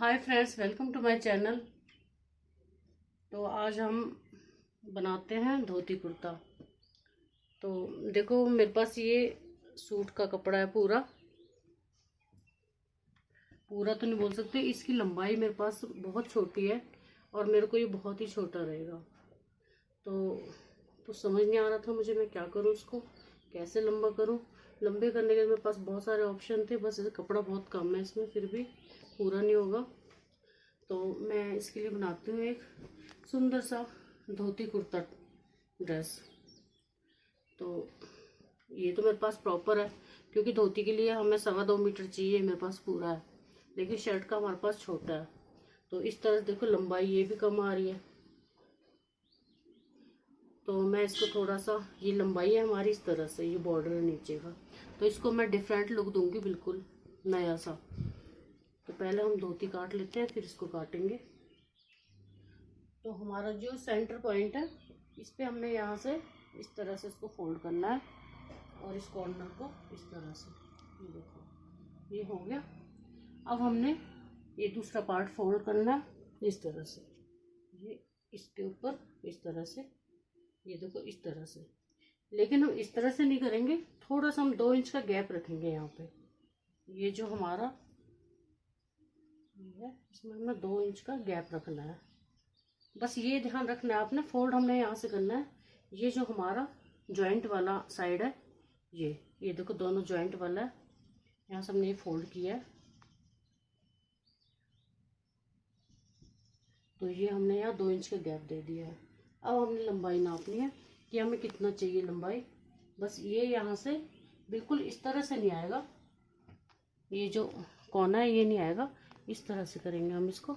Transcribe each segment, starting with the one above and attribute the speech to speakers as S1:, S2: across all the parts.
S1: Hi friends, welcome to my channel. तो आज हम बनाते हैं धोती कुर्ता। तो देखो, मेरे पास ये सूट का कपड़ा है। पूरा तो नहीं बोल सकते, इसकी लंबाई मेरे पास बहुत छोटी है और मेरे को ये बहुत ही छोटा रहेगा। तो समझ नहीं आ रहा था मुझे मैं क्या करूँ, इसको कैसे लंबा करूँ। लंबे करने के मेरे पास बहुत सारे ऑप्शन थे, बस कपड़ा बहुत कम है इसमें, फिर भी पूरा नहीं होगा। तो मैं इसके लिए बनाती हूँ एक सुंदर सा धोती कुर्ता ड्रेस। तो ये तो मेरे पास प्रॉपर है, क्योंकि धोती के लिए हमें 2.25 मीटर चाहिए, मेरे पास पूरा है। लेकिन शर्ट का हमारे पास छोटा है। तो इस तरह से देखो, लंबाई ये भी कम आ रही है। तो मैं इसको थोड़ा सा, ये लंबाई है हमारी इस तरह से, ये बॉर्डर है नीचे का, तो इसको मैं डिफरेंट लुक दूंगी, बिल्कुल नया सा। तो पहले हम धोती काट लेते हैं, फिर इसको काटेंगे। तो हमारा जो सेंटर पॉइंट है, इस पे हमने यहाँ से इस तरह से इसको फोल्ड करना है और इस कॉर्नर को इस तरह से, ये देखो ये हो गया। अब हमने ये दूसरा पार्ट फोल्ड करना है इस तरह से, ये इसके ऊपर इस तरह से, ये देखो इस तरह से। लेकिन हम इस तरह से नहीं करेंगे, थोड़ा सा हम 2 इंच का गैप रखेंगे यहाँ पे। ये जो हमारा ये है, इसमें हमें 2 इंच का गैप रखना है। बस ये ध्यान रखना है आपने, फोल्ड हमने यहाँ से करना है। ये जो हमारा जॉइंट वाला साइड है, ये देखो दोनों जॉइंट वाला है, यहाँ से हमने ये फोल्ड किया है। तो ये हमने यहाँ 2 इंच का गैप दे दिया है। अब हमने लंबाई नापनी है कि हमें कितना चाहिए लंबाई। बस ये यहाँ से बिल्कुल इस तरह से नहीं आएगा, ये जो कोना है ये नहीं आएगा, इस तरह से करेंगे हम इसको।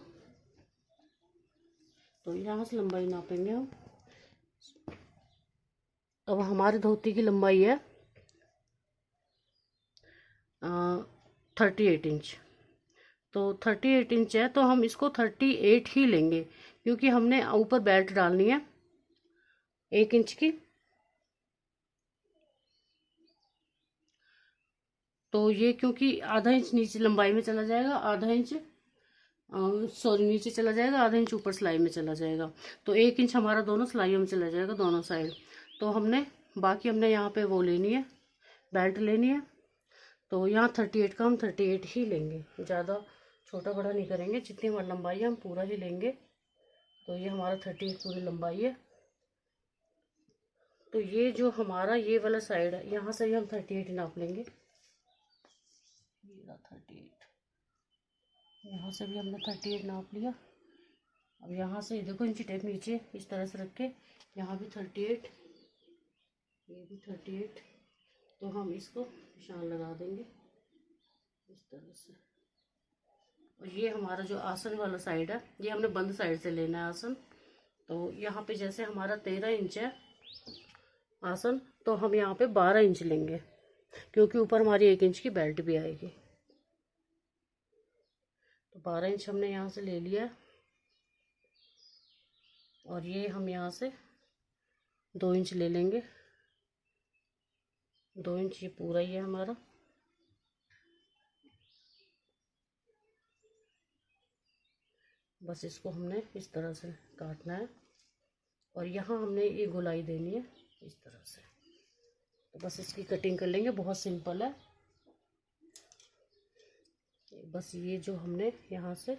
S1: तो यहाँ से लंबाई नापेंगे हम। अब हमारी धोती की लंबाई है 38 इंच। तो 38 इंच है, तो हम इसको 38 ही लेंगे, क्योंकि हमने ऊपर बेल्ट डालनी है 1 इंच की। तो ये क्योंकि आधा इंच नीचे लंबाई में चला जाएगा, आधा इंच सॉरी नीचे चला जाएगा, आधा इंच ऊपर सिलाई में चला जाएगा। तो 1 इंच हमारा दोनों सिलाइयों में चला जाएगा, दोनों साइड। तो बाकी हमने यहाँ पे वो लेनी है, बेल्ट लेनी है। तो यहाँ 38 का हम 38 ही लेंगे, ज़्यादा छोटा बड़ा नहीं करेंगे। जितनी हमारी लंबाई है हम पूरा ही लेंगे। तो ये हमारा 38 पूरी लंबाई है। तो ये जो हमारा ये वाला साइड है, यहाँ से हम 38 नाप लेंगे। ये 38, यहाँ से भी हमने 38 नाप लिया। अब यहाँ से देखो इंची टेप नीचे इस तरह से रख के, यहाँ भी 38, ये भी 38। तो हम इसको निशान लगा देंगे इस तरह से। और ये हमारा जो आसन वाला साइड है, ये हमने बंद साइड से लेना है आसन। तो यहाँ पे जैसे हमारा 13 इंच है आसन, तो हम यहाँ पे 12 इंच लेंगे, क्योंकि ऊपर हमारी 1 इंच की बेल्ट भी आएगी। तो 12 इंच हमने यहाँ से ले लिया है। और ये हम यहाँ से 2 इंच ले लेंगे, 2 इंच ये पूरा ही है हमारा। बस इसको हमने इस तरह से काटना है और यहाँ हमने ये गोलाई देनी है इस तरह से। तो बस इसकी कटिंग कर लेंगे, बहुत सिंपल है। बस ये जो हमने यहाँ से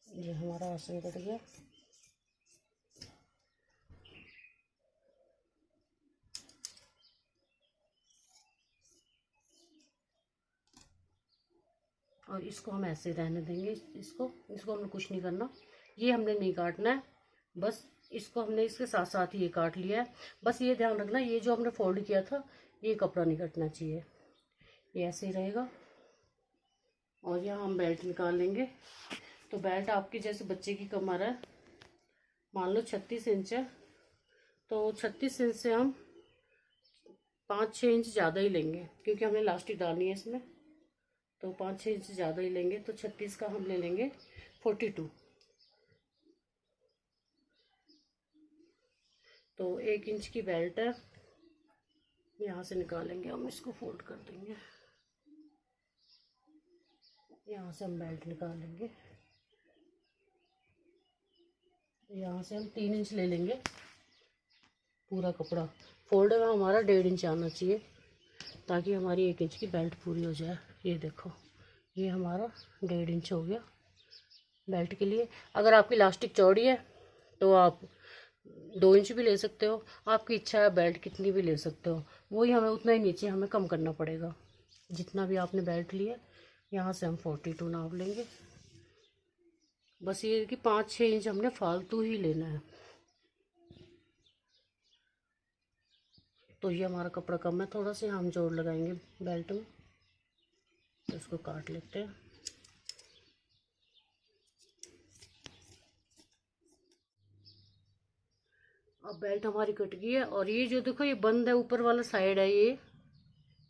S1: ये हमारा आसन कट गया। और इसको हम ऐसे रहने देंगे, इसको हमने कुछ नहीं करना, ये हमने नहीं काटना है। बस इसको हमने इसके साथ साथ ही ये काट लिया है। बस ये ध्यान रखना, ये जो हमने फोल्ड किया था ये कपड़ा नहीं कटना चाहिए, ये ऐसे ही रहेगा। और यहाँ हम बेल्ट निकाल लेंगे। तो बेल्ट आपकी जैसे बच्चे की कमर है, मान लो 36 इंच है, तो 36 इंच से हम 5-6 इंच ज़्यादा ही लेंगे क्योंकि हमने इलास्टिक डालनी है इसमें, तो 5-6 इंच ज़्यादा ही लेंगे। तो 36 का हम ले लेंगे 42। तो 1 इंच की बेल्ट है, यहाँ से निकालेंगे हम, इसको फोल्ड कर देंगे, यहाँ से हम बेल्ट निकालेंगे। यहाँ से हम 3 इंच ले लेंगे। पूरा कपड़ा फोल्ड में हमारा 1.5 इंच आना चाहिए ताकि हमारी 1 इंच की बेल्ट पूरी हो जाए। ये देखो, ये हमारा 1.5 इंच हो गया बेल्ट के लिए। अगर आपकी इलास्टिक चौड़ी है तो आप 2 इंच भी ले सकते हो, आपकी इच्छा है बेल्ट कितनी भी ले सकते हो। वही हमें उतना ही नीचे हमें कम करना पड़ेगा जितना भी आपने बेल्ट लिया। यहाँ से हम 42 नाप लेंगे। बस ये कि 5-6 इंच हमने फालतू ही लेना है। तो ये हमारा कपड़ा कम है थोड़ा सा, हम जोड़ लगाएंगे बेल्ट में। तो इसको काट लेते हैं। अब बेल्ट हमारी कट गई है और ये जो देखो ये बंद है, ऊपर वाला साइड है, ये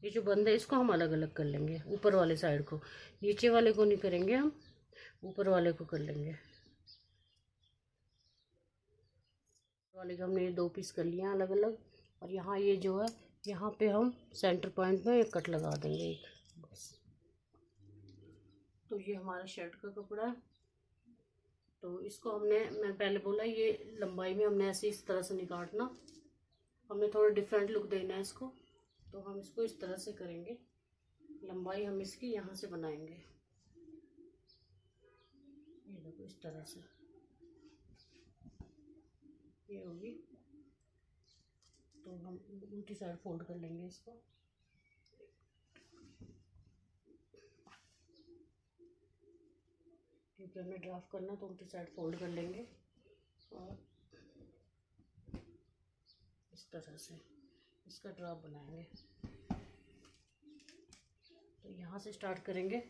S1: जो बंद है इसको हम अलग अलग कर लेंगे। ऊपर वाले साइड को, नीचे वाले को नहीं करेंगे हम, ऊपर वाले को कर लेंगे। वाले का हमने ये 2 पीस कर लिया अलग अलग। और यहाँ ये जो है, यहाँ पे हम सेंटर पॉइंट में एक कट लगा देंगे एक, बस। तो ये हमारा शर्ट का कपड़ा है। तो इसको हमने, मैं पहले बोला ये लंबाई में हमने ऐसे इस तरह से नहीं काटना, हमने थोड़ा डिफरेंट लुक देना है इसको। तो हम इसको इस तरह से करेंगे, लंबाई हम इसकी यहाँ से बनाएंगे, ये देखो इस तरह से, ये होगी। तो हम उल्टी साइड फोल्ड कर लेंगे इसको। क्योंकि हमें ड्राफ्ट करना तो उल्टी साइड फोल्ड कर लेंगे और इस तरह से इसका ड्राफ्ट बनाएंगे। तो यहाँ से स्टार्ट करेंगे।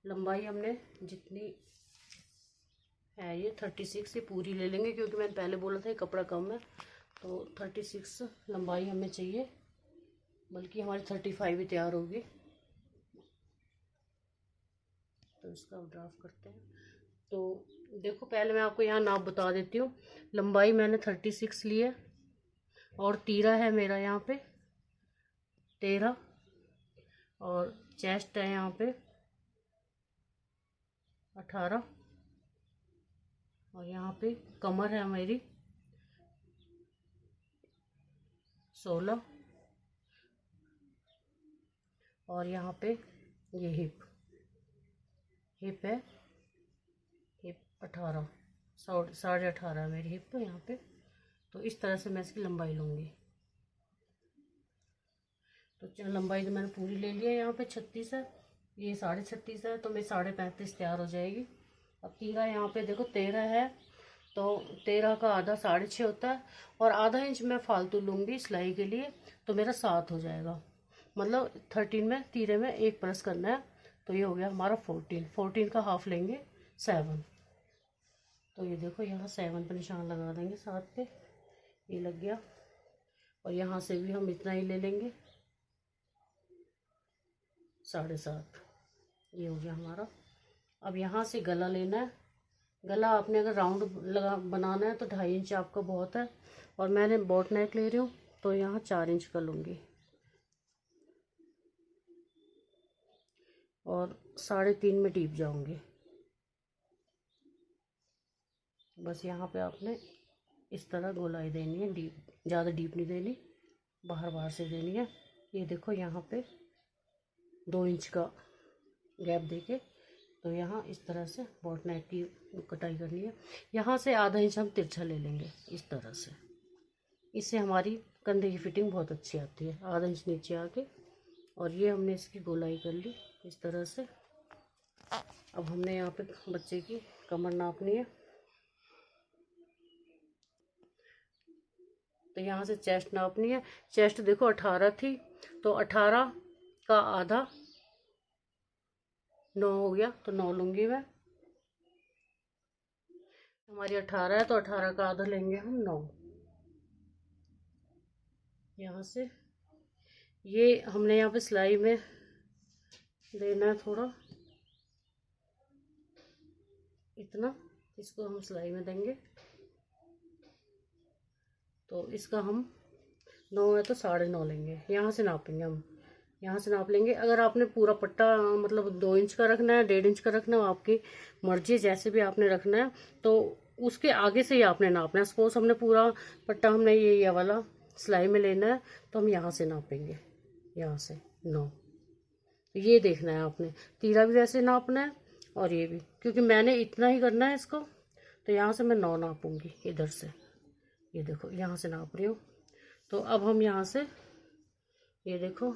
S1: लंबाई हमने जितनी है ये 36 ये पूरी ले लेंगे क्योंकि मैंने पहले बोला था ये कपड़ा कम है। तो 36 लंबाई हमें चाहिए, बल्कि हमारी 35 ही तैयार होगी। तो इसका ड्राफ्ट करते हैं। तो देखो पहले मैं आपको यहाँ नाप बता देती हूँ। लंबाई मैंने 36 ली है और तीरा है मेरा यहाँ पे 13 और चेस्ट है यहाँ पे 18 और यहाँ पे कमर है मेरी 16 और यहाँ पे ये हिप है, हिप 18, 18.5 मेरी हिप यहाँ पे। तो इस तरह से मैं इसकी लंबाई लूँगी। तो लंबाई तो मैंने पूरी ले ली है, यहाँ पे 36 है, ये 36.5 है, तो मेरी 35.5 तैयार हो जाएगी। अब तीरा यहाँ पे देखो 13 है, तो 13 का आधा 6.5 होता है और आधा इंच मैं फालतू लूँगी सिलाई के लिए, तो मेरा 7 हो जाएगा। मतलब 13 में तीरे में एक प्लस करना है, तो ये हो गया हमारा 14 का हाफ लेंगे 7। तो ये देखो यहाँ 7 पे निशान लगा देंगे 7 पे, ये लग गया। और यहाँ से भी हम इतना ही ले लेंगे 7.5, ये हो गया हमारा। अब यहाँ से गला लेना है। गला आपने अगर राउंड लगा बनाना है तो 2.5 इंच आपका बहुत है, और मैंने बोट नेक ले रही हूँ तो यहाँ 4 इंच का लूँगी और 3.5 में डीप जाऊँगी। बस यहाँ पे आपने इस तरह गोलाई देनी है, डीप, ज़्यादा डीप नहीं देनी, बाहर से देनी है। ये देखो यहाँ पे 2 इंच का गैप देके, तो यहाँ इस तरह से बोट नेक की कटाई करनी है। यहाँ से आधा इंच हम तिरछा ले लेंगे इस तरह से, इससे हमारी कंधे की फिटिंग बहुत अच्छी आती है, आधा इंच नीचे आके। और ये हमने इसकी गोलाई कर ली इस तरह से। अब हमने यहाँ पे बच्चे की कमर नापनी है। तो यहाँ से चेस्ट नापनी है। चेस्ट देखो 18 थी, तो 18 का आधा 9 हो गया, तो 9 लूँगी मैं। हमारी 18 है तो 18 का आधा लेंगे हम 9। यहाँ से ये हमने यहाँ पे सिलाई में लेना है थोड़ा, इतना, इसको हम सिलाई में देंगे। तो इसका हम 9 है तो 9.5 लेंगे, यहाँ से नापेंगे हम, यहाँ से नाप लेंगे। अगर आपने पूरा पट्टा मतलब 2 इंच का रखना है, 1.5 इंच का रखना है, आपकी मर्जी, जैसे भी आपने रखना है तो उसके आगे से ही आपने नापना है। सपोज हमने पूरा पट्टा हमने ये वाला सिलाई में लेना है तो हम यहाँ से नापेंगे, यहाँ से 9। ये देखना है आपने, तीरा भी वैसे नापना है और ये भी, क्योंकि मैंने इतना ही करना है इसको, तो यहाँ से मैं 9 नापूंगी इधर से। ये देखो यहाँ से नाप रही हूँ। तो अब हम यहाँ से ये देखो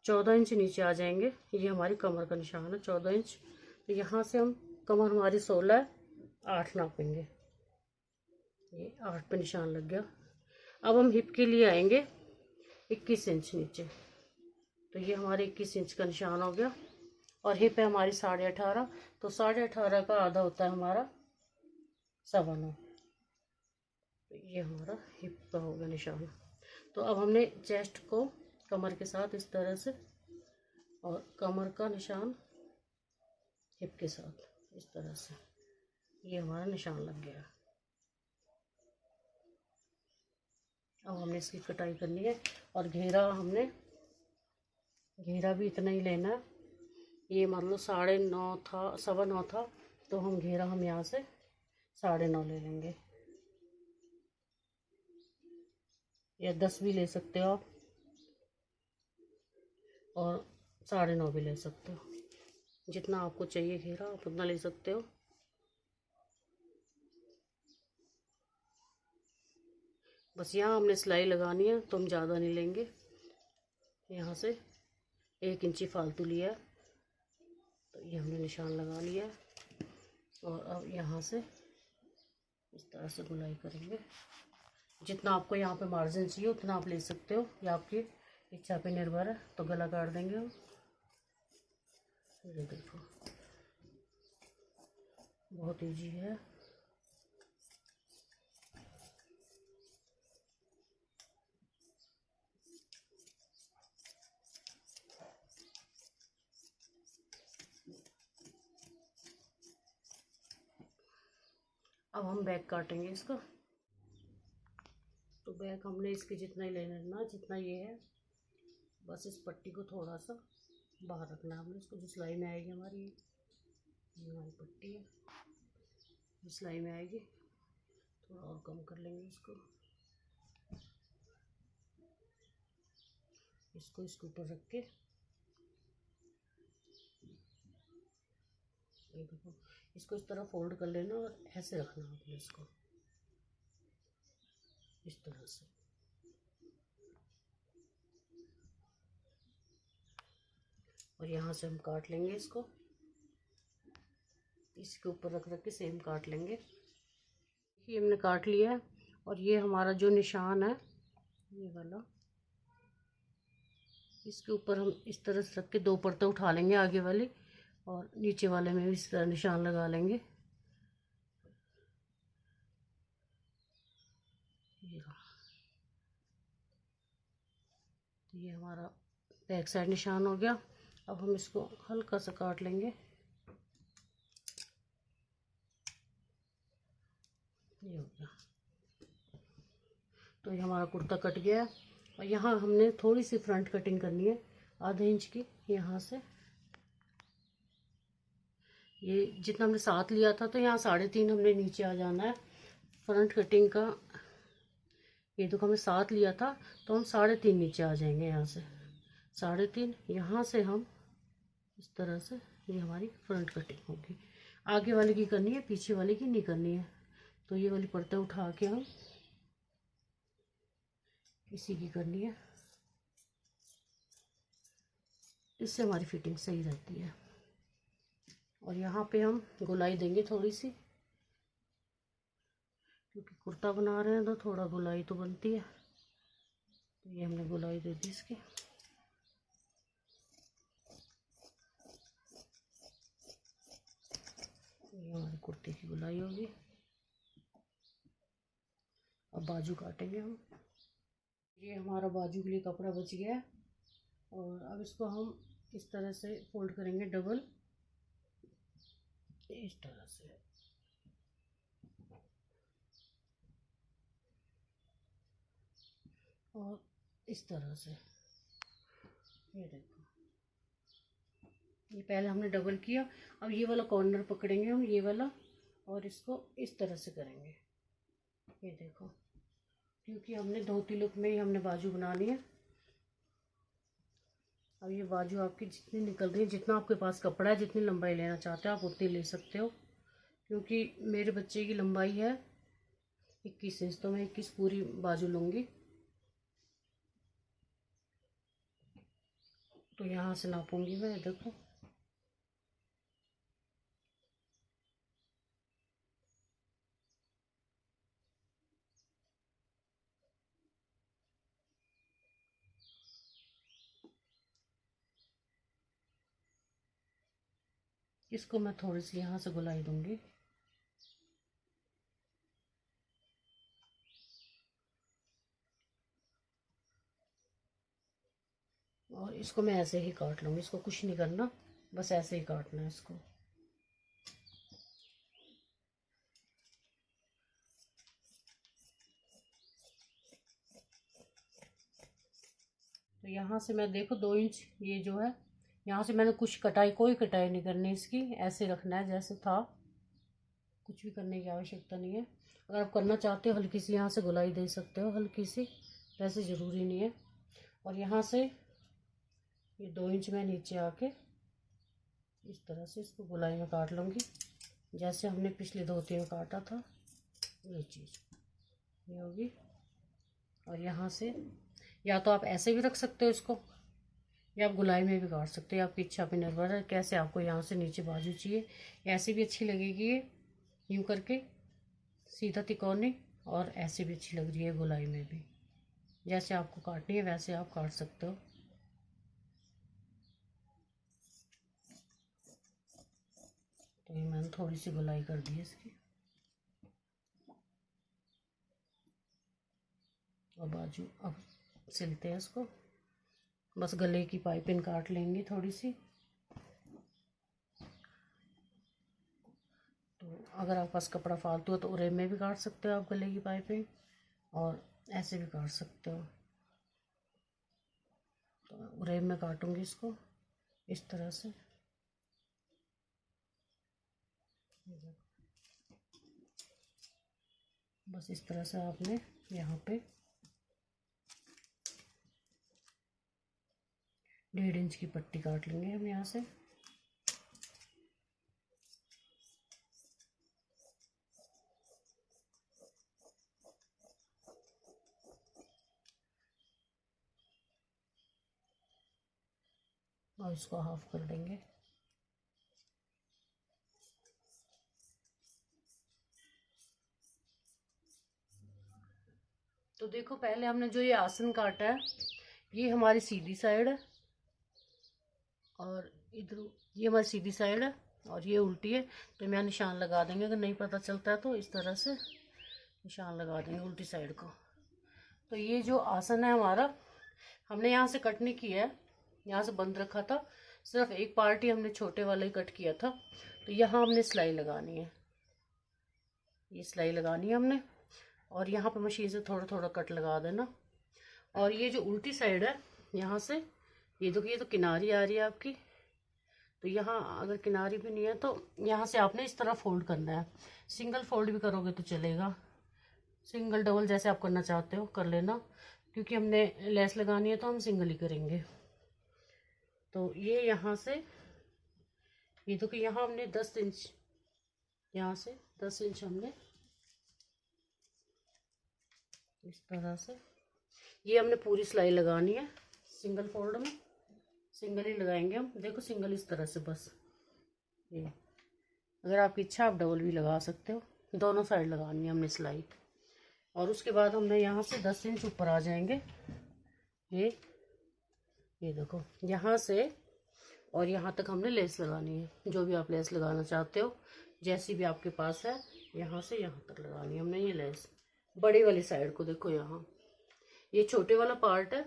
S1: 14 इंच नीचे आ जाएंगे। ये हमारी कमर का निशान है 14 इंच। तो यहाँ से हम, कमर हमारी 16 है, 8 नापेंगे। ये 8 पे निशान लग गया। अब हम हिप के लिए आएंगे 21 इंच नीचे। तो ये हमारे 21 इंच का निशान हो गया। और हिप है हमारी 18.5। तो 18.5 का आधा होता है हमारा 9.25। तो ये हमारा हिप का हो गया निशान। तो अब हमने चेस्ट को कमर के साथ इस तरह से, और कमर का निशान हिप के साथ इस तरह से, ये हमारा निशान लग गया। अब हमने इसकी कटाई करनी है। और घेरा हमने, घेरा भी इतना ही लेना है। ये मतलब 9.5 था, 9.25 था, तो हम घेरा हम यहाँ से 9.5 ले लेंगे, या 10 भी ले सकते हो आप, और 9.5 भी ले सकते हो। जितना आपको चाहिए घेरा आप उतना ले सकते हो। बस यहाँ हमने सिलाई लगानी है तो हम ज़्यादा नहीं लेंगे। यहाँ से 1 इंची फालतू लिया है, तो ये हमने निशान लगा लिया है। और अब यहाँ से इस तरह से गुलाई करेंगे। जितना आपको यहाँ पे मार्जिन चाहिए उतना आप ले सकते हो, या आपकी इच्छा पे निर्भर है। तो गला काट देंगे हम। ये देखो बहुत इजी है। अब हम बैक काटेंगे इसका। तो बैक हमने इसके जितना ही लेना है ना, जितना ये है, बस इस पट्टी को थोड़ा सा बाहर रखना है हमने। इसको जो सिलाई में आएगी हमारी, ये हमारी पट्टी है, ये सिलाई में आएगी। थोड़ा और कम कर लेंगे इसको, इसके ऊपर रख के, ये देखो, इसको इस तरह फोल्ड कर लेना और ऐसे रखना आपने इसको इस तरह से। और यहाँ से हम काट लेंगे इसको, इसके ऊपर रख रख के सेम काट लेंगे। ये हमने काट लिया है। और ये हमारा जो निशान है ये वाला, इसके ऊपर हम इस तरह से रख के 2 परतें उठा लेंगे, आगे वाली और नीचे वाले में भी इस तरह निशान लगा लेंगे। ये हमारा बैक साइड निशान हो गया। अब हम इसको हल्का सा काट लेंगे। ये हो गया। तो ये हमारा कुर्ता कट गया है। और यहाँ हमने थोड़ी सी फ्रंट कटिंग करनी है, आधे इंच की। यहाँ से ये जितना हमने 7 लिया था, तो यहाँ 3.5 हमने नीचे आ जाना है फ्रंट कटिंग का। ये तो हमने 7 लिया था, तो हम 3.5 नीचे आ जाएंगे। यहाँ से 3.5, यहाँ से हम इस तरह से, ये हमारी फ्रंट कटिंग होगी। आगे वाले की करनी है, पीछे वाले की नहीं करनी है। तो ये वाली परतें उठा के हम इसी की करनी है, इससे हमारी फिटिंग सही रहती है। और यहाँ पे हम गुलाई देंगे थोड़ी सी, क्योंकि कुर्ता बना रहे हैं तो थोड़ा गुलाई तो बनती है। तो ये हमने गुलाई दे दी इसकी। ये हमारे कुर्ते की गुलाई होगी। अब बाजू काटेंगे हम। ये हमारा बाजू के लिए कपड़ा बच गया है। और अब इसको हम इस तरह से फोल्ड करेंगे डबल, इस तरह से। और इस तरह से, ये देखो, ये पहले हमने डबल किया। अब ये वाला कॉर्नर पकड़ेंगे हम, ये वाला, और इसको इस तरह से करेंगे। ये देखो, क्योंकि हमने धोती लुक में ही हमने बाजू बनानी है। अब ये बाजू आपकी जितनी निकल रही है, जितना आपके पास कपड़ा है, जितनी लंबाई लेना चाहते हो आप उतनी ले सकते हो। क्योंकि मेरे बच्चे की लंबाई है 21 इंच, तो मैं 21 पूरी बाजू लूँगी। तो यहाँ से नापूंगी मैं, देखो। इसको मैं थोड़ी सी यहाँ से गोलाई दूंगी। और इसको मैं ऐसे ही काट लूँगी, इसको कुछ नहीं करना, बस ऐसे ही काटना है इसको। तो यहाँ से मैं देखो 2 इंच ये जो है, यहाँ से मैंने कुछ कटाई, कोई कटाई नहीं करनी इसकी, ऐसे रखना है जैसे था, कुछ भी करने की आवश्यकता नहीं है। अगर आप करना चाहते हो हल्की सी यहाँ से गोलाई दे सकते हो, हल्की सी, वैसे ज़रूरी नहीं है। और यहाँ से ये 2 इंच में नीचे आके इस तरह से इसको गोलाई में काट लूँगी, जैसे हमने पिछले धोती में काटा था, ये चीज़ ये होगी। और यहाँ से या तो आप ऐसे भी रख सकते हो इसको, या आप गोलाई में भी काट सकते हो, आपकी इच्छा पे निर्भर है कैसे आपको यहाँ से नीचे बाजू चाहिए। ऐसे भी अच्छी लगेगी ये, यूँ करके सीधा तिकोनी, और ऐसे भी अच्छी लग रही है गोलाई में भी। जैसे आपको काटनी है वैसे आप काट सकते हो। तो ये मैंने थोड़ी सी गोलाई कर दी है इसकी। और बाजू अब सिलते हैं इसको, बस गले की पाइपिंग काट लेंगे थोड़ी सी। तो अगर आपके पास कपड़ा फालतू है तो उरे में भी काट सकते हो आप गले की पाइपिंग, और ऐसे भी काट सकते हो। तो उरे में काटूंगी इसको इस तरह से। बस इस तरह से आपने यहाँ पे 1.5 इंच की पट्टी काट लेंगे हम यहाँ से। और इसको हाफ कर देंगे। तो देखो, पहले हमने जो ये आसन काटा है, ये हमारी सीधी साइड है, और इधर ये हमारी सीधी साइड है, और ये उल्टी है। तो यहाँ निशान लगा देंगे, अगर नहीं पता चलता है तो इस तरह से निशान लगा देंगे उल्टी साइड को। तो ये जो आसन है हमारा, हमने यहाँ से कट नहीं किया है, यहाँ से बंद रखा था, सिर्फ एक पार्ट ही हमने छोटे वाला ही कट किया था। तो यहाँ हमने सिलाई लगानी है, ये सिलाई लगानी है हमने, और यहाँ पे मशीन से थोड़ा थोड़ा कट लगा देना। और ये जो उल्टी साइड है, यहाँ से ये देखो, ये तो किनारी आ रही है आपकी। तो यहाँ अगर किनारी भी नहीं है तो यहाँ से आपने इस तरह फोल्ड करना है। सिंगल फोल्ड भी करोगे तो चलेगा, सिंगल डबल जैसे आप करना चाहते हो कर लेना, क्योंकि हमने लेस लगानी है तो हम सिंगल ही करेंगे। तो ये यहाँ से, ये देखो, यहाँ हमने 10 इंच, यहाँ से 10 इंच हमने इस तरह से, ये हमने पूरी सिलाई लगानी है सिंगल फोल्ड में, सिंगल ही लगाएंगे हम। देखो सिंगल इस तरह से, बस ये। अगर आपकी इच्छा आप डबल भी लगा सकते हो, दोनों साइड लगानी है हमने सिलाई। और उसके बाद हमने यहाँ से 10 इंच ऊपर आ जाएंगे, ये देखो, यहाँ से और यहाँ तक हमने लेस लगानी है, जो भी आप लेस लगाना चाहते हो, जैसी भी आपके पास है, यहाँ से यहाँ तक लगानी है हमने ये लेस, बड़ी वाली साइड को। देखो यहाँ ये छोटे वाला पार्ट है,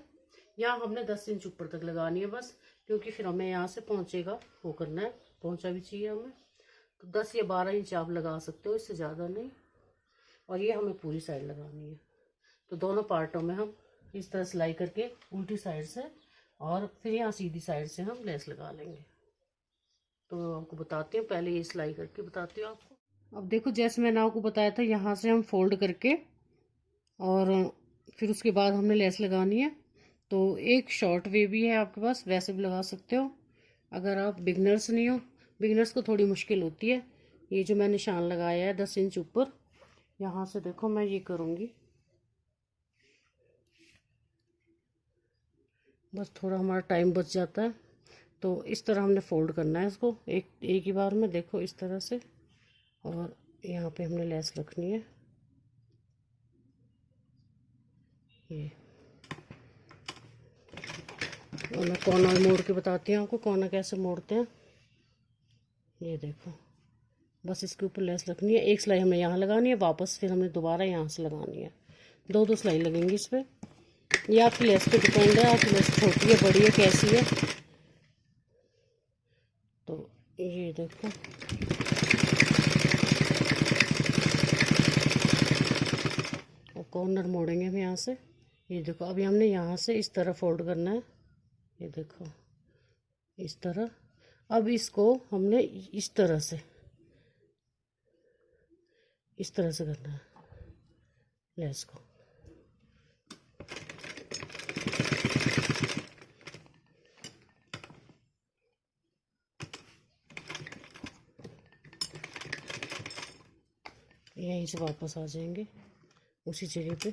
S1: यहाँ हमने 10 इंच ऊपर तक लगानी है बस, क्योंकि फिर हमें यहाँ से पहुँचेगा वो करना है, पहुँचा भी चाहिए हमें। तो 10 या 12 इंच आप लगा सकते हो, इससे ज़्यादा नहीं। और ये हमें पूरी साइड लगानी है। तो दोनों पार्टों में हम इस तरह सिलाई करके उल्टी साइड से और फिर यहाँ सीधी साइड से हम लेस लगा लेंगे। तो आपको बताती हूँ, पहले ये सिलाई करके बताती हूँ आपको। अब देखो, जैसे मैंने आपको बताया था, यहाँ से हम फोल्ड करके और फिर उसके बाद हमने लेस लगानी है। तो एक शॉर्ट वे भी है आपके पास, वैसे भी लगा सकते हो। अगर आप बिगनर्स नहीं हो, बिगनर्स को थोड़ी मुश्किल होती है। ये जो मैं निशान लगाया है 10 इंच ऊपर, यहाँ से देखो मैं ये करूँगी, बस थोड़ा हमारा टाइम बच जाता है। तो इस तरह हमने फोल्ड करना है इसको एक ही बार में, देखो इस तरह से। और यहाँ पे हमने लेस रखनी है, ये। और मैं कोना मोड़ के बताती हूँ आपको, कोना कैसे मोड़ते हैं। ये देखो, बस इसके ऊपर लेस रखनी है। एक सिलाई हमें यहाँ लगानी है, वापस फिर हमने दोबारा यहाँ से लगानी है। दो सिलाई लगेंगी इस पर। ये आपकी लेस पे डिपेंड है, आपकी लेस छोटी है बड़ी है कैसी है। तो ये देखो, और कॉर्नर मोड़ेंगे हम यहाँ से। ये देखो, अभी हमने यहाँ से इस तरह फोल्ड करना है, ये देखो इस तरह। अब इसको हमने इस तरह से करना है लेस को। यहीं से वापस आ जाएंगे उसी जगह पे।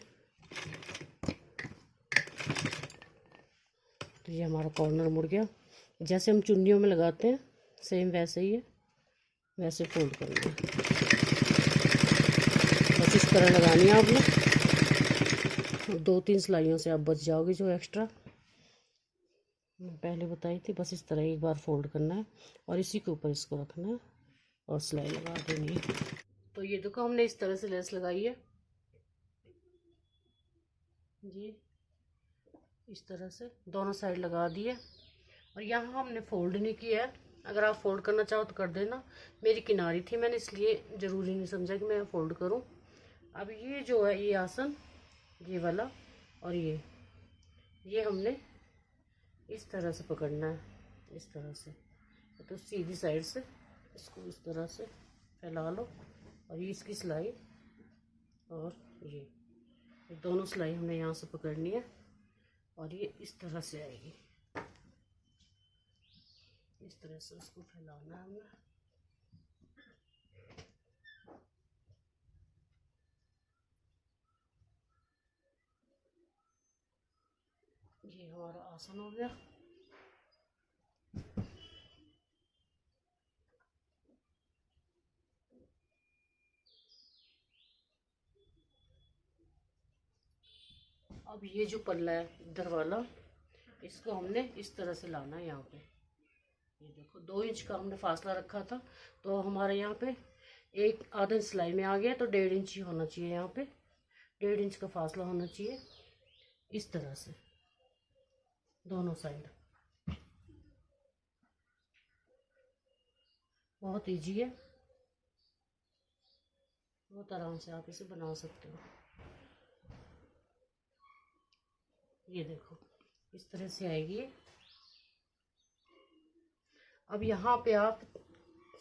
S1: तो ये हमारा कॉर्नर मुड़ गया। जैसे हम चुन्नियों में लगाते हैं सेम वैसे ही है, वैसे फोल्ड करना है। बस इस तरह लगानी है आपने। 2-3 सिलाइयों से आप बच जाओगे जो एक्स्ट्रा मैं पहले बताई थी। बस इस तरह एक बार फोल्ड करना है और इसी के ऊपर इसको रखना है और सिलाई लगा देनी है। तो ये देखो, हमने इस तरह से लेस लगाई है जी, इस तरह से दोनों साइड लगा दी है। और यहाँ हमने फोल्ड नहीं किया है, अगर आप फोल्ड करना चाहो तो कर देना। मेरी किनारी थी, मैंने इसलिए ज़रूरी नहीं समझा कि मैं फोल्ड करूँ। अब ये जो है ये आसन, ये वाला और ये हमने इस तरह से पकड़ना है, इस तरह से। तो सीधी साइड से इसको इस तरह से फैला लो और ये इसकी सिलाई और ये दोनों सिलाई हमने यहाँ से पकड़नी है और ये इस तरह से आएगी। इस तरह से उसको फैलाना है हमें। ये हमारा आसन हो गया। अब ये जो पल्ला है इधर वाला, इसको हमने इस तरह से लाना है यहाँ पे। ये देखो 2 इंच का हमने फासला रखा था, तो हमारे यहाँ पे एक आधा सिलाई में आ गया। तो 1.5 इंच ही होना चाहिए, यहाँ पे 1.5 इंच का फासला होना चाहिए। इस तरह से दोनों साइड। बहुत इजी है, बहुत आराम से आप इसे बना सकते हो। ये देखो इस तरह से आएगी। अब यहाँ पे आप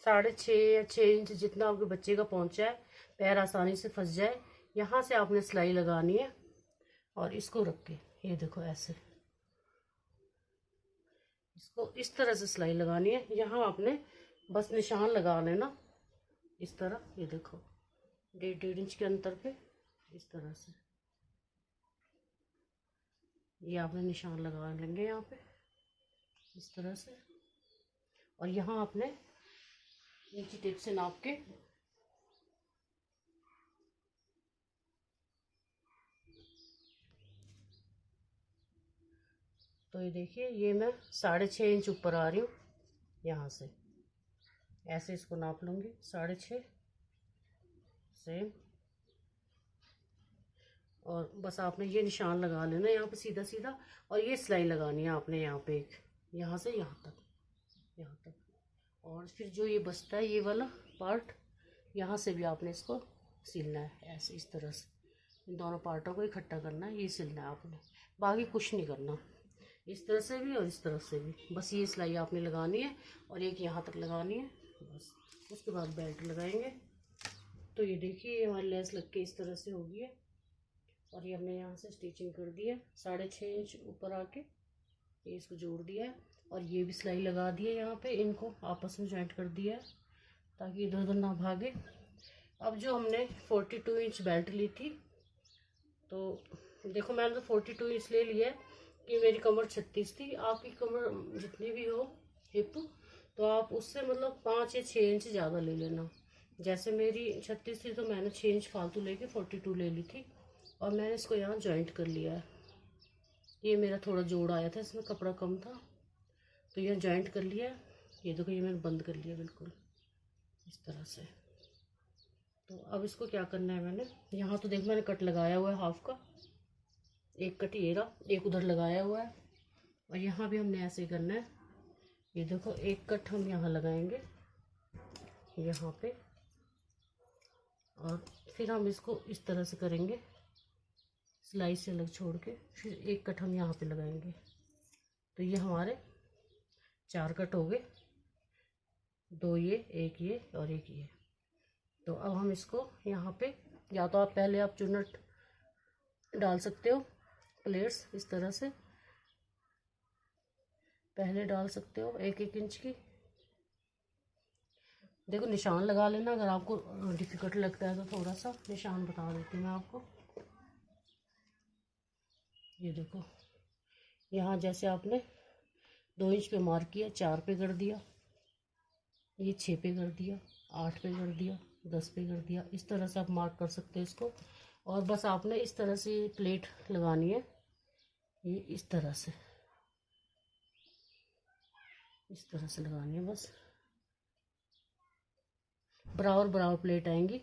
S1: 6.5 या 6 इंच जितना आपके बच्चे का पहुँचा है, पैर आसानी से फंस जाए, यहाँ से आपने सिलाई लगानी है और इसको रख के ये देखो ऐसे इसको इस तरह से सिलाई लगानी है। यहाँ आपने बस निशान लगा लेना इस तरह। ये देखो 1.5 इंच के अंतर पे इस तरह से ये आपने निशान लगा लेंगे यहाँ पे इस तरह से। और यहाँ आपने इंची टेप से नाप के तो ये देखिए, ये मैं 6.5 इंच ऊपर आ रही हूँ, यहाँ से ऐसे इसको नाप लूँगी 6.5 सेम। और बस आपने ये निशान लगा लेना यहाँ पे सीधा सीधा, और ये सिलाई लगानी है आपने यहाँ पे एक, यहाँ से यहाँ तक। और फिर जो ये बचता है ये वाला पार्ट, यहाँ से भी आपने इसको सिलना है ऐसे, इस तरह से इन दोनों पार्टों को इकट्ठा करना है, ये सिलना है आपने, बाकी कुछ नहीं करना। इस तरह से भी और इस तरफ से भी, बस ये सिलाई आपने लगानी है और एक यहाँ तक लगानी है बस। उसके बाद बेल्ट लगाएंगे। तो ये देखिए हमारी लेस लग के इस तरह से होगी है, और ये हमने यहाँ से स्टिचिंग कर दी है 6.5 इंच ऊपर आके, ये इसको जोड़ दिया है और ये भी सिलाई लगा दी है यहाँ पे, इनको आपस में जॉइंट कर दिया है ताकि इधर उधर ना भागे। अब जो हमने 42 इंच बेल्ट ली थी, तो देखो मैंने तो 42 इंच ले लिया है कि मेरी कमर 36 थी। आपकी कमर जितनी भी हो हिप, तो आप उससे मतलब 5 या 6 इंच ज़्यादा ले लेना। जैसे मेरी 36 थी तो मैंने 6 इंच फालतू लेके 42 ले ली थी, और मैंने इसको यहाँ जॉइंट कर लिया है। ये मेरा थोड़ा जोड़ आया था, इसमें कपड़ा कम था तो यह जॉइंट कर लिया। ये देखो ये मैंने बंद कर लिया बिल्कुल इस तरह से। तो अब इसको क्या करना है, मैंने यहाँ तो देखो मैंने कट लगाया हुआ है हाफ का, एक कट ये रहा, एक उधर लगाया हुआ है, और यहाँ भी हमने ऐसे ही करना है। ये देखो एक कट हम यहाँ लगाएंगे यहाँ पे, और फिर हम इसको इस तरह से करेंगे सिलाई से अलग छोड़ के, फिर एक कट हम यहाँ पे लगाएंगे। तो ये हमारे 4 कट हो गए, 2 ये, एक ये और एक ये। तो अब हम इसको यहाँ पे, या तो आप पहले आप चुन्नट डाल सकते हो, प्लेट्स इस तरह से पहले डाल सकते हो 1-1 इंच की। देखो निशान लगा लेना, अगर आपको डिफिकल्ट लगता है तो थोड़ा सा निशान बता देती हूँ मैं आपको। ये देखो यहाँ जैसे आपने 2 इंच पे मार्क किया, 4 पे कर दिया, ये 6 पे कर दिया, 8 पे कर दिया, 10 पे कर दिया, इस तरह से आप मार्क कर सकते हो इसको। और बस आपने इस तरह से प्लेट लगानी है, ये इस तरह से लगानी है, बस बराबर बराबर प्लेट आएंगी।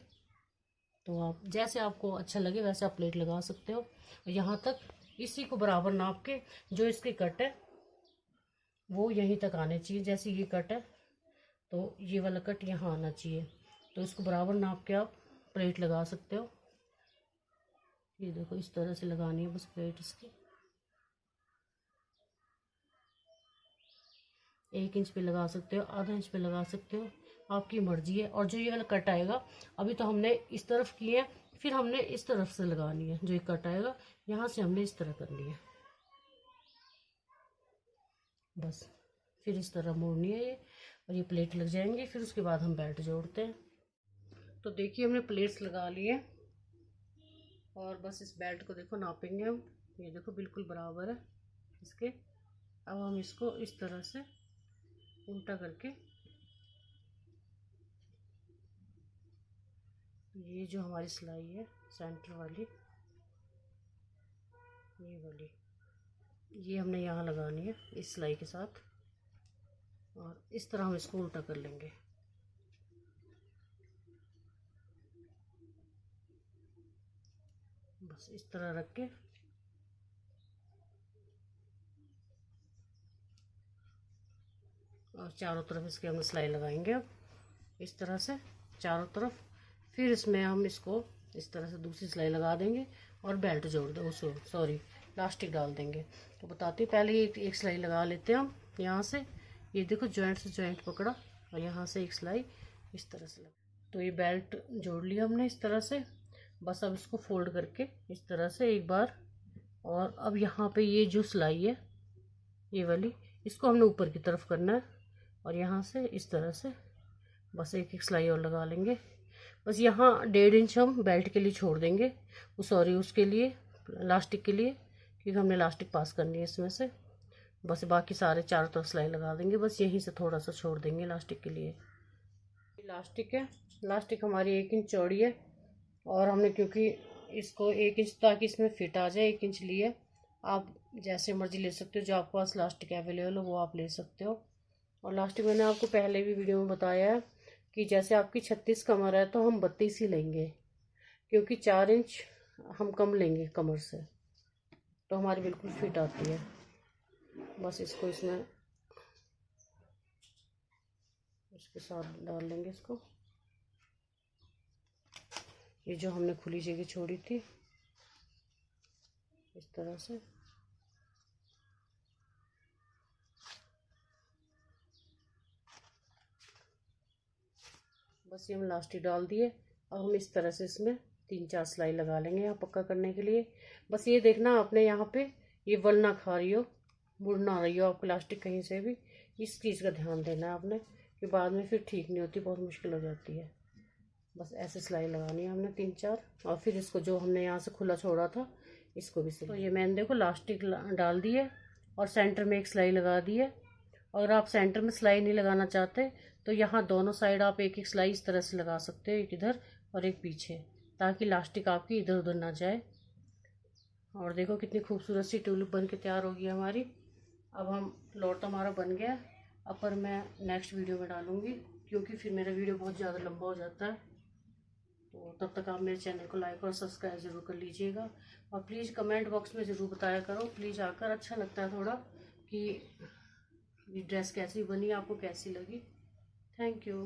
S1: तो आप जैसे आपको अच्छा लगे वैसे आप प्लेट लगा सकते हो। यहाँ तक इसी को बराबर नाप के, जो इसके कट है वो यहीं तक आने चाहिए। जैसे ये कट है तो ये वाला कट यहाँ आना चाहिए, तो इसको बराबर नाप के आप प्लेट लगा सकते हो। ये देखो इस तरह से लगानी है बस प्लेट इसकी, 1 इंच पे लगा सकते हो, आधा इंच पे लगा सकते हो, आपकी मर्जी है। और जो ये वाला कट आएगा, अभी तो हमने इस तरफ किए हैं, फिर हमने इस तरफ से लगानी है। जो ये कट आएगा यहाँ से हमने इस तरह करनी है, बस फिर इस तरह मोड़नी है ये, और ये प्लेट लग जाएंगी। फिर उसके बाद हम बेल्ट जोड़ते हैं। तो देखिए हमने प्लेट्स लगा लिए, और बस इस बेल्ट को देखो नापेंगे हम। ये देखो बिल्कुल बराबर है इसके। अब हम इसको इस तरह से उल्टा करके, ये जो हमारी सिलाई है सेंटर वाली, ये वाली, ये हमने यहाँ लगानी है इस सिलाई के साथ, और इस तरह हम इसको उल्टा कर लेंगे। बस इस तरह रख के, और चारों तरफ इसके हम सिलाई लगाएंगे अब इस तरह से चारों तरफ। फिर इसमें हम इसको इस तरह से दूसरी सिलाई लगा देंगे और बेल्ट जोड़ दो, सॉरी इलास्टिक डाल देंगे। तो बताती हूँ, पहले एक सिलाई लगा लेते हैं हम यहाँ से। ये देखो जॉइंट से जॉइंट पकड़ा, और यहाँ से एक सिलाई इस तरह से लगा। तो ये बेल्ट जोड़ लिया हमने इस तरह से। बस अब इसको फोल्ड करके इस तरह से एक बार, और अब यहाँ पे ये जो सिलाई है ये वाली, इसको हमने ऊपर की तरफ करना है, और यहाँ से इस तरह से बस एक एक सिलाई और लगा लेंगे। बस यहाँ 1.5 इंच हम बेल्ट के लिए छोड़ देंगे, सॉरी उसके लिए इलास्टिक के लिए, क्योंकि हमने इलास्टिक पास करनी है इसमें से। बस बाकी सारे चारों तरफ सिलाई लगा देंगे, बस यहीं से थोड़ा सा छोड़ देंगे इलास्टिक के लिए। इलास्टिक है, इलास्टिक हमारी 1 इंच चौड़ी है, और हमने क्योंकि इसको 1 इंच ताकि इसमें फिट आ जाए 1 इंच लिए। आप जैसे मर्जी ले सकते हो, जो आपके पास इलास्टिक अवेलेबल हो वो आप ले सकते हो। और इलास्टिक मैंने आपको पहले भी वीडियो में बताया है कि जैसे आपकी 36 कमर है तो हम 32 ही लेंगे, क्योंकि 4 इंच हम कम लेंगे कमर से, तो हमारी बिल्कुल फिट आती है। बस इसको इसमें इसके साथ डाल लेंगे इसको। ये जो हमने खुली जगह छोड़ी थी इस तरह से, बस ये हम इलास्टिक डाल दिए। अब हम इस तरह से इसमें 3-4 सिलाई लगा लेंगे यहाँ पक्का करने के लिए। बस ये देखना आपने यहाँ पे ये वल ना खा रही हो, मुड़ ना रही हो आपको इलास्टिक कहीं से भी, इस चीज़ का ध्यान देना है आपने, कि बाद में फिर ठीक नहीं होती, बहुत मुश्किल हो जाती है। बस ऐसे सिलाई लगानी है हमने 3-4, और फिर इसको जो हमने यहाँ से खुला छोड़ा था इसको भी सिलाई। तो ये मैंने देखो इलास्टिक डाल दी है और सेंटर में एक सिलाई लगा दी है। अगर आप सेंटर में सिलाई नहीं लगाना चाहते तो यहाँ दोनों साइड आप एक एक सिलाई इस तरह से लगा सकते हो, एक इधर और एक पीछे, ताकि इलास्टिक आपकी इधर उधर ना जाए। और देखो कितनी खूबसूरत सी ट्यूलिप बन के तैयार होगी हमारी। अब हम लॉट हमारा बन गया। अब पर मैं नेक्स्ट वीडियो में डालूँगी, क्योंकि फिर मेरा वीडियो बहुत ज़्यादा लंबा हो जाता है। तो तब तक आप मेरे चैनल को लाइक और सब्सक्राइब ज़रूर कर लीजिएगा, और प्लीज़ कमेंट बॉक्स में ज़रूर बताया करो, प्लीज़ आकर। अच्छा लगता है थोड़ा कि ये ड्रेस कैसी बनी, आपको कैसी लगी। Thank you.